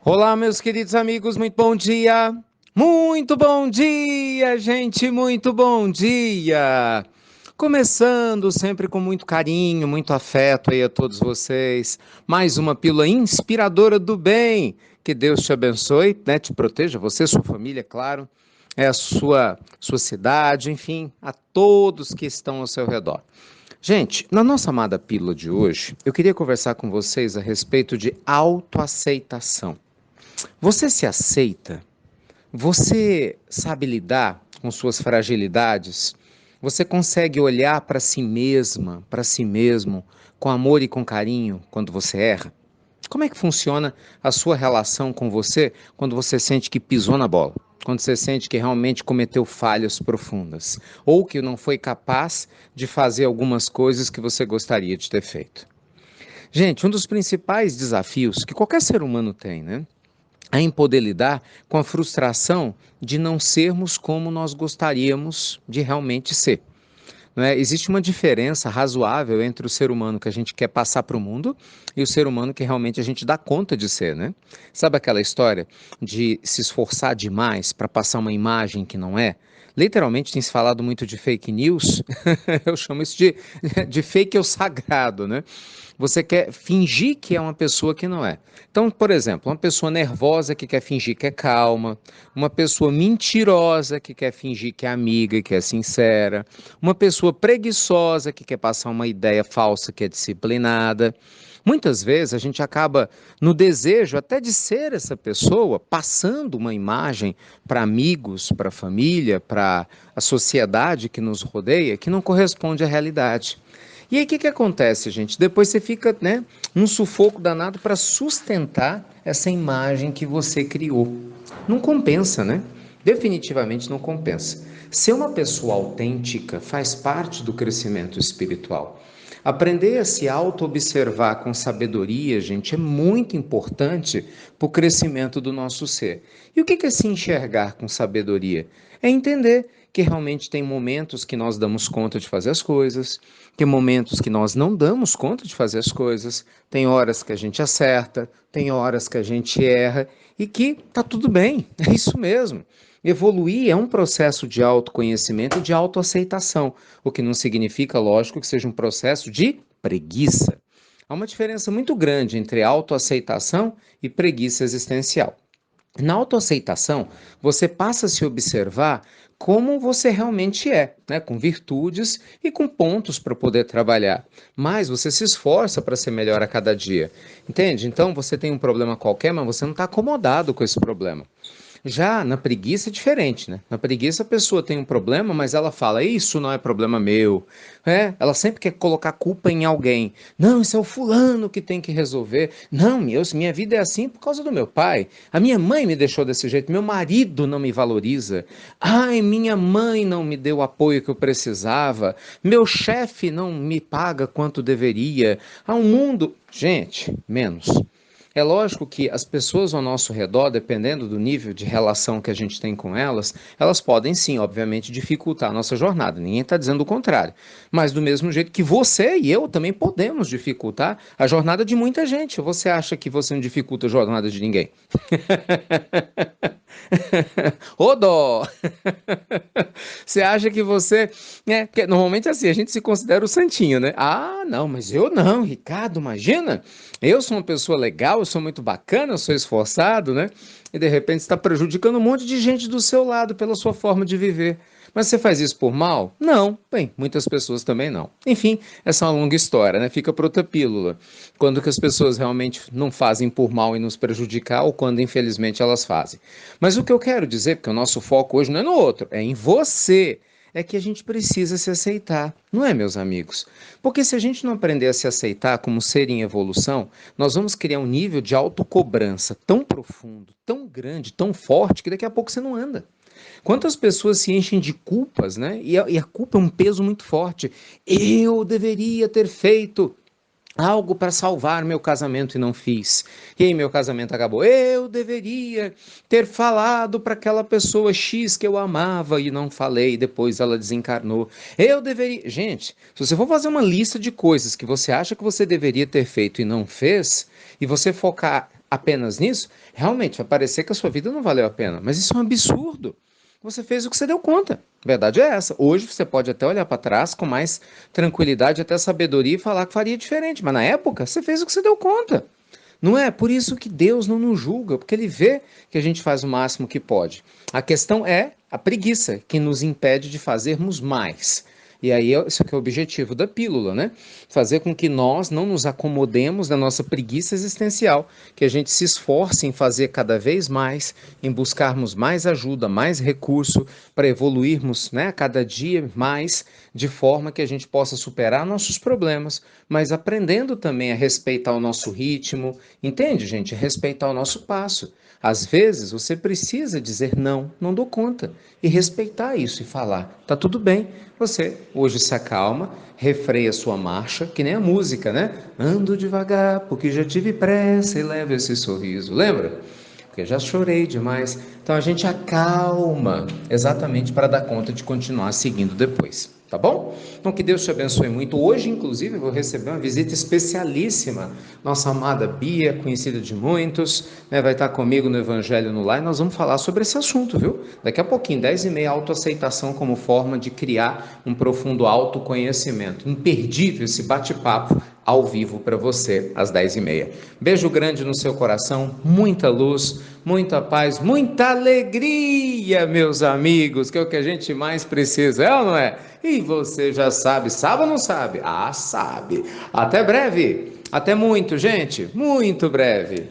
Olá, meus queridos amigos, muito bom dia! Muito bom dia, gente, muito bom dia! Começando sempre com muito carinho, muito afeto aí a todos vocês. Mais uma pílula inspiradora do bem. Que Deus te abençoe, né? Te proteja, você, sua família, claro, a sua cidade, enfim, a todos que estão ao seu redor. Gente, na nossa amada pílula de hoje, eu queria conversar com vocês a respeito de autoaceitação. Você se aceita? Você sabe lidar com suas fragilidades? Você consegue olhar para si mesma, para si mesmo, com amor e com carinho quando você erra? Como é que funciona a sua relação com você quando você sente que pisou na bola? Quando você sente que realmente cometeu falhas profundas? Ou que não foi capaz de fazer algumas coisas que você gostaria de ter feito? Gente, um dos principais desafios que qualquer ser humano tem, né? É em poder lidar com a frustração de não sermos como nós gostaríamos de realmente ser. Não é? Existe uma diferença razoável entre o ser humano que a gente quer passar para o mundo e o ser humano que realmente a gente dá conta de ser, né? Sabe aquela história de se esforçar demais para passar uma imagem que não é? Literalmente tem se falado muito de fake news, eu chamo isso de fake ou sagrado, né? Você quer fingir que é uma pessoa que não é. Então, por exemplo, uma pessoa nervosa que quer fingir que é calma, uma pessoa mentirosa que quer fingir que é amiga, que é sincera, uma pessoa preguiçosa que quer passar uma ideia falsa que é disciplinada. Muitas vezes a gente acaba, no desejo até de ser essa pessoa, passando uma imagem para amigos, para a família, para a sociedade que nos rodeia, que não corresponde à realidade. E aí o que que acontece, gente? Depois você fica, né, num sufoco danado para sustentar essa imagem que você criou. Não compensa, né? Definitivamente não compensa. Ser uma pessoa autêntica faz parte do crescimento espiritual. Aprender a se auto-observar com sabedoria, gente, é muito importante para o crescimento do nosso ser. E o que é se enxergar com sabedoria? É entender que realmente tem momentos que nós damos conta de fazer as coisas, tem momentos que nós não damos conta de fazer as coisas, tem horas que a gente acerta, tem horas que a gente erra e que tá tudo bem, é isso mesmo. Evoluir é um processo de autoconhecimento e de autoaceitação, o que não significa, lógico, que seja um processo de preguiça. Há uma diferença muito grande entre autoaceitação e preguiça existencial. Na autoaceitação, você passa a se observar como você realmente é, né? Com virtudes e com pontos para poder trabalhar. Mas você se esforça para ser melhor a cada dia. Entende? Então você tem um problema qualquer, mas você não está acomodado com esse problema. Já na preguiça é diferente, né? Na preguiça a pessoa tem um problema, mas ela fala, isso não é problema meu. É, ela sempre quer colocar culpa em alguém. Não, isso é o fulano que tem que resolver. Não, minha vida é assim por causa do meu pai. A minha mãe me deixou desse jeito, meu marido não me valoriza. Ai, minha mãe não me deu o apoio que eu precisava. Meu chefe não me paga quanto deveria. Há um mundo, gente, menos. É lógico que as pessoas ao nosso redor, dependendo do nível de relação que a gente tem com elas, elas podem sim, obviamente, dificultar a nossa jornada. Ninguém está dizendo o contrário. Mas do mesmo jeito que você e eu também podemos dificultar a jornada de muita gente. Você acha que você não dificulta a jornada de ninguém? Ô dó! Você acha que você. Né? Porque normalmente assim, a gente se considera o santinho, né? Ah, não, mas eu não, Ricardo, imagina. Eu sou uma pessoa legal, eu sou muito bacana, eu sou esforçado, né? E de repente está prejudicando um monte de gente do seu lado pela sua forma de viver. Mas você faz isso por mal? Não. Bem, muitas pessoas também não. Enfim, essa é uma longa história, né? Fica para outra pílula. Quando que as pessoas realmente não fazem por mal e nos prejudicar ou quando infelizmente elas fazem. Mas o que eu quero dizer, porque o nosso foco hoje não é no outro, é em você. É que a gente precisa se aceitar, não é, meus amigos? Porque se a gente não aprender a se aceitar como ser em evolução, nós vamos criar um nível de autocobrança tão profundo, tão grande, tão forte, que daqui a pouco você não anda. Quantas pessoas se enchem de culpas, né? E a culpa é um peso muito forte. Eu deveria ter feito algo para salvar meu casamento e não fiz. E aí meu casamento acabou. Eu deveria ter falado para aquela pessoa X que eu amava e não falei, depois ela desencarnou. Eu deveria. Gente, se você for fazer uma lista de coisas que você acha que você deveria ter feito e não fez, e você focar apenas nisso, realmente vai parecer que a sua vida não valeu a pena. Mas isso é um absurdo. Você fez o que você deu conta. A verdade é essa. Hoje você pode até olhar para trás com mais tranquilidade, até sabedoria e falar que faria diferente. Mas na época, você fez o que você deu conta. Não é? Por isso que Deus não nos julga, porque Ele vê que a gente faz o máximo que pode. A questão é a preguiça, que nos impede de fazermos mais. E aí, isso aqui é o objetivo da pílula, né? Fazer com que nós não nos acomodemos da nossa preguiça existencial, que a gente se esforce em fazer cada vez mais, em buscarmos mais ajuda, mais recurso, para evoluirmos, né, a cada dia mais, de forma que a gente possa superar nossos problemas, mas aprendendo também a respeitar o nosso ritmo, entende, gente? Respeitar o nosso passo. Às vezes você precisa dizer não, não dou conta, e respeitar isso e falar, tá tudo bem. Você hoje se acalma, refreia sua marcha, que nem a música, né? Ando devagar, porque já tive pressa e levo esse sorriso. Lembra? Porque já chorei demais. Então a gente acalma, exatamente para dar conta de continuar seguindo depois. Tá bom? Então que Deus te abençoe muito. Hoje, inclusive, eu vou receber uma visita especialíssima. Nossa amada Bia, conhecida de muitos, né, vai estar comigo no Evangelho no Lar e nós vamos falar sobre esse assunto, viu? Daqui a pouquinho, 10h30, autoaceitação como forma de criar um profundo autoconhecimento. Imperdível esse bate-papo ao vivo para você, às 10h30. Beijo grande no seu coração, muita luz, muita paz, muita alegria, meus amigos, que é o que a gente mais precisa, é ou não é? E você já sabe, sabe ou não sabe? Ah, sabe. Até breve. Até muito, gente. Muito breve.